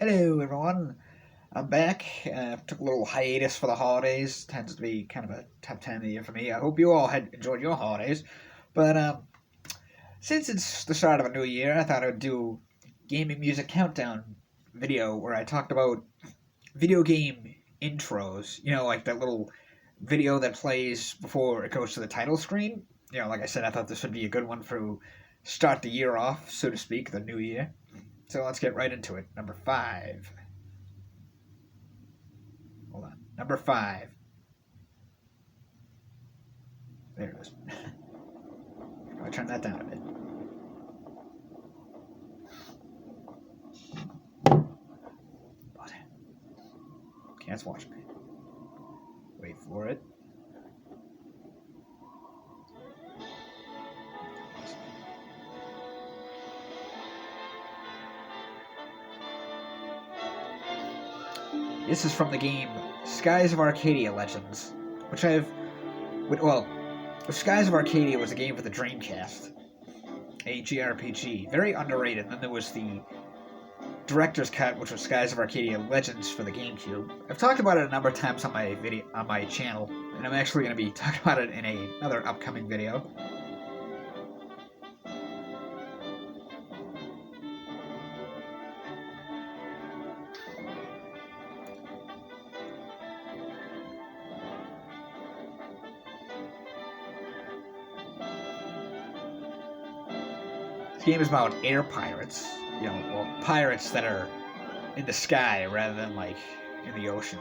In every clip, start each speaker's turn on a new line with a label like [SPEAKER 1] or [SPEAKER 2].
[SPEAKER 1] Hello, everyone. I'm back. Took a little hiatus for the holidays. Tends to be kind of a tough time of the year for me. I hope you all had enjoyed your holidays. But since it's the start of a new year, I thought I'd do gaming music countdown video where I talked about video game intros. Like that little video that plays before it goes to the title screen. Like I said, I thought this would be a good one for start the year off, so to speak, the new year. So let's get right into it. Number 5. Hold on. Number 5. There it is. I'll turn that down a bit. But can't watch me. Wait for it. This is from the game Skies of Arcadia Legends, which Skies of Arcadia was a game for the Dreamcast, a JRPG, very underrated. And then there was the director's cut, which was Skies of Arcadia Legends for the GameCube. I've talked about it a number of times on my channel, and I'm actually going to be talking about it in another upcoming video. This game is about air pirates, pirates that are in the sky rather than like in the ocean,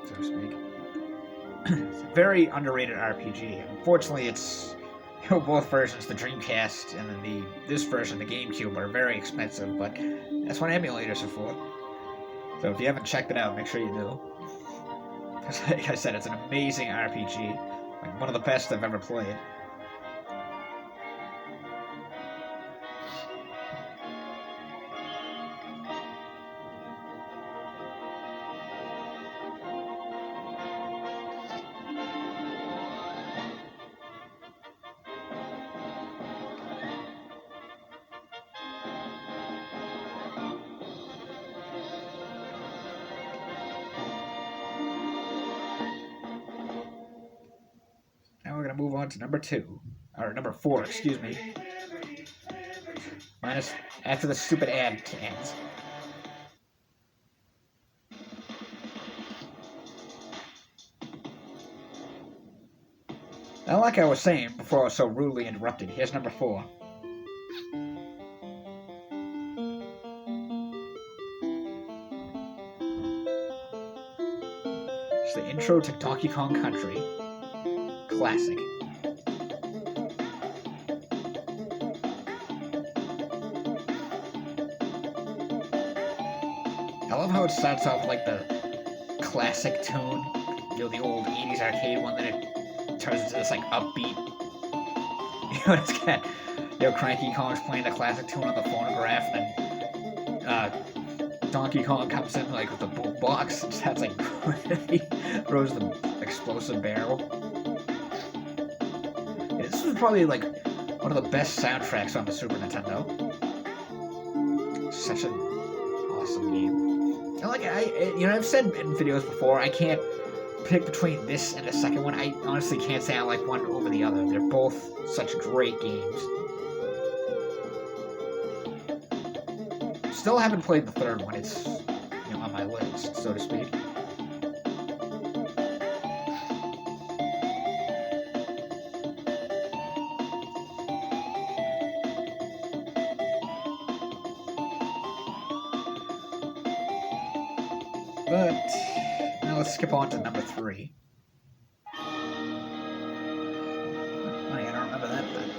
[SPEAKER 1] so to speak. It's a very underrated RPG. Unfortunately, it's both versions, the Dreamcast and then this version, the GameCube, are very expensive, but that's what emulators are for. So if you haven't checked it out, make sure you do. Like I said, it's an amazing RPG, like one of the best I've ever played. We're going to move on to number 4, excuse me. Minus after the stupid ad ends. Now, like I was saying before I was so rudely interrupted, here's number 4. It's the intro to Donkey Kong Country. Classic. I love how it starts off like the classic tune, the old 80s arcade one, then it turns into this like upbeat. It's got Cranky Kong's playing the classic tune on the phonograph, and then Donkey Kong comes in like with the boombox and sounds like he throws the explosive barrel. This was probably like one of the best soundtracks on the Super Nintendo. Such an awesome game. And I've said in videos before, I can't pick between this and the second one. I honestly can't say I like one over the other. They're both such great games. Still haven't played the third one. It's on my list, so to speak. But now let's skip on to number 3. Funny, I don't remember that then.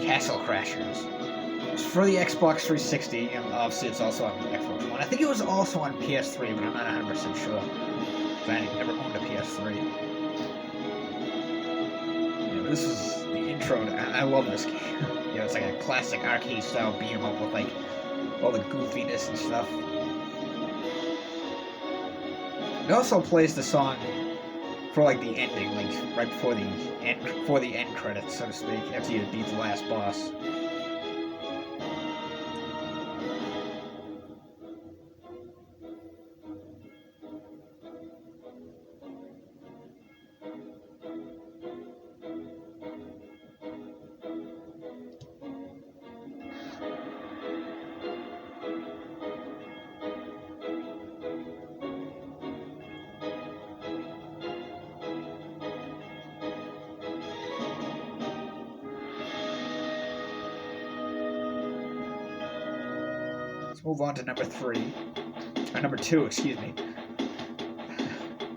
[SPEAKER 1] Castle Crashers. It's for the Xbox 360, and obviously it's also on the Xbox One. I think it was also on PS3, but I'm not 100% sure. I never owned a PS3. This is the intro. I love this game. You know, it's like a classic arcade style beat 'em up with like all the goofiness and stuff. It also plays the song for like the ending, like right before the end credits, so to speak, after you beat the last boss. Move on to number 3. Or number 2, excuse me.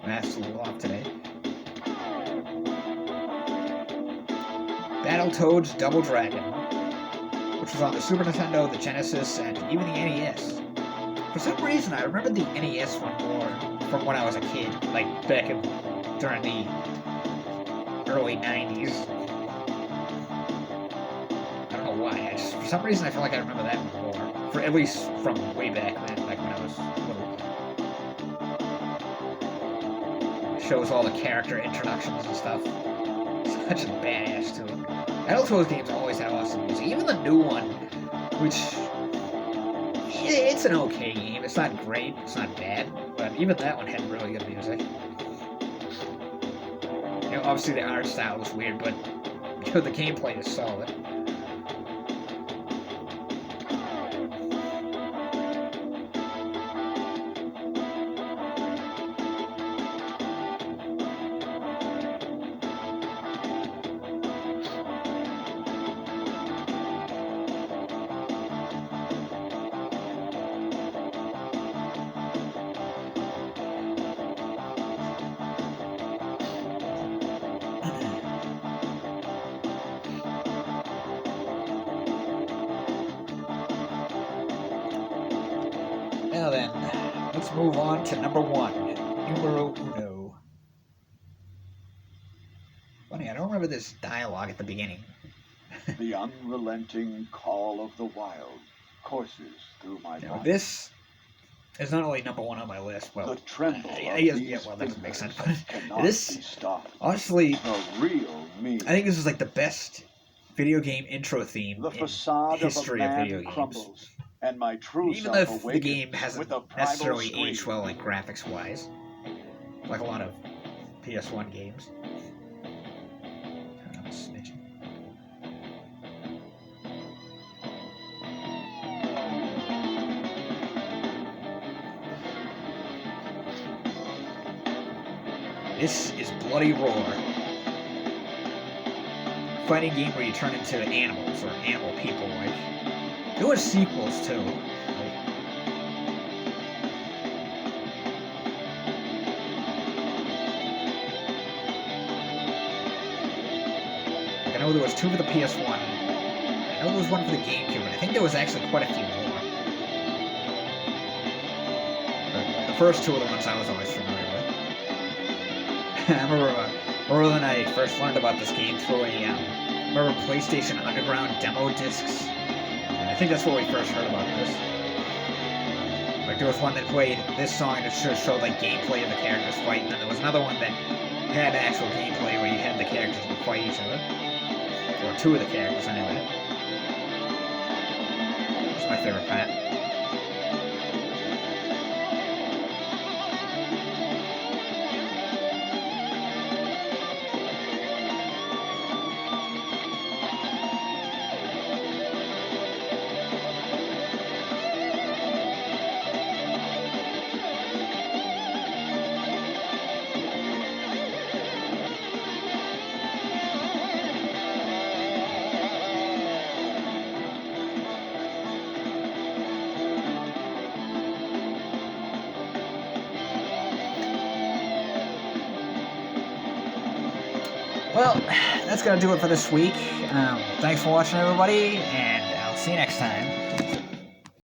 [SPEAKER 1] Math's a little off today. Battletoads Double Dragon, which was on the Super Nintendo, the Genesis, and even the NES. For some reason, I remember the NES one more from when I was a kid, like back during the early 90s. I don't know why. For some reason, I feel like I remember that one more. For at least from way back then, like when I was little. It shows all the character introductions and stuff. Such a badass to it. Battletoads games always have awesome music. Even the new one, which it's an okay game. It's not great. It's not bad, but even that one had really good music. You know, obviously the art style was weird, but you know, the gameplay is solid. Now then, let's move on to number 1. Numero uno. Funny, I don't remember this dialogue at the beginning.
[SPEAKER 2] The unrelenting call of the wild courses through my body.
[SPEAKER 1] This is not only number 1 on my list, well,
[SPEAKER 2] the tremble
[SPEAKER 1] yeah, well, that doesn't make sense, but this, honestly,
[SPEAKER 2] the real me.
[SPEAKER 1] I think this is like the best video game intro theme
[SPEAKER 2] The
[SPEAKER 1] in
[SPEAKER 2] facade
[SPEAKER 1] history
[SPEAKER 2] of,
[SPEAKER 1] of
[SPEAKER 2] a man
[SPEAKER 1] video games.
[SPEAKER 2] crumbles, and my true
[SPEAKER 1] Even
[SPEAKER 2] self
[SPEAKER 1] if the
[SPEAKER 2] awakens
[SPEAKER 1] game hasn't
[SPEAKER 2] with a primal
[SPEAKER 1] necessarily
[SPEAKER 2] scream.
[SPEAKER 1] aged well, like graphics-wise, like a lot of PS1 games. I'm snitching. This is Bloody Roar. Fighting game where you turn into animals or animal people. Like there were sequels too. I know there was 2 for the PS1. I know there was 1 for the GameCube, and I think there was actually quite a few more. But the first 2 are the ones I was always familiar with. I remember when I first learned about this game through remember PlayStation Underground demo discs? I think that's where we first heard about this. Like there was one that played this song that just showed like gameplay of the characters fighting, and then there was another one that had actual gameplay where you had the characters fight each other. Or 2 of the characters anyway. That's my favorite part. Well, that's going to do it for this week. Thanks for watching, everybody, and I'll see you next time.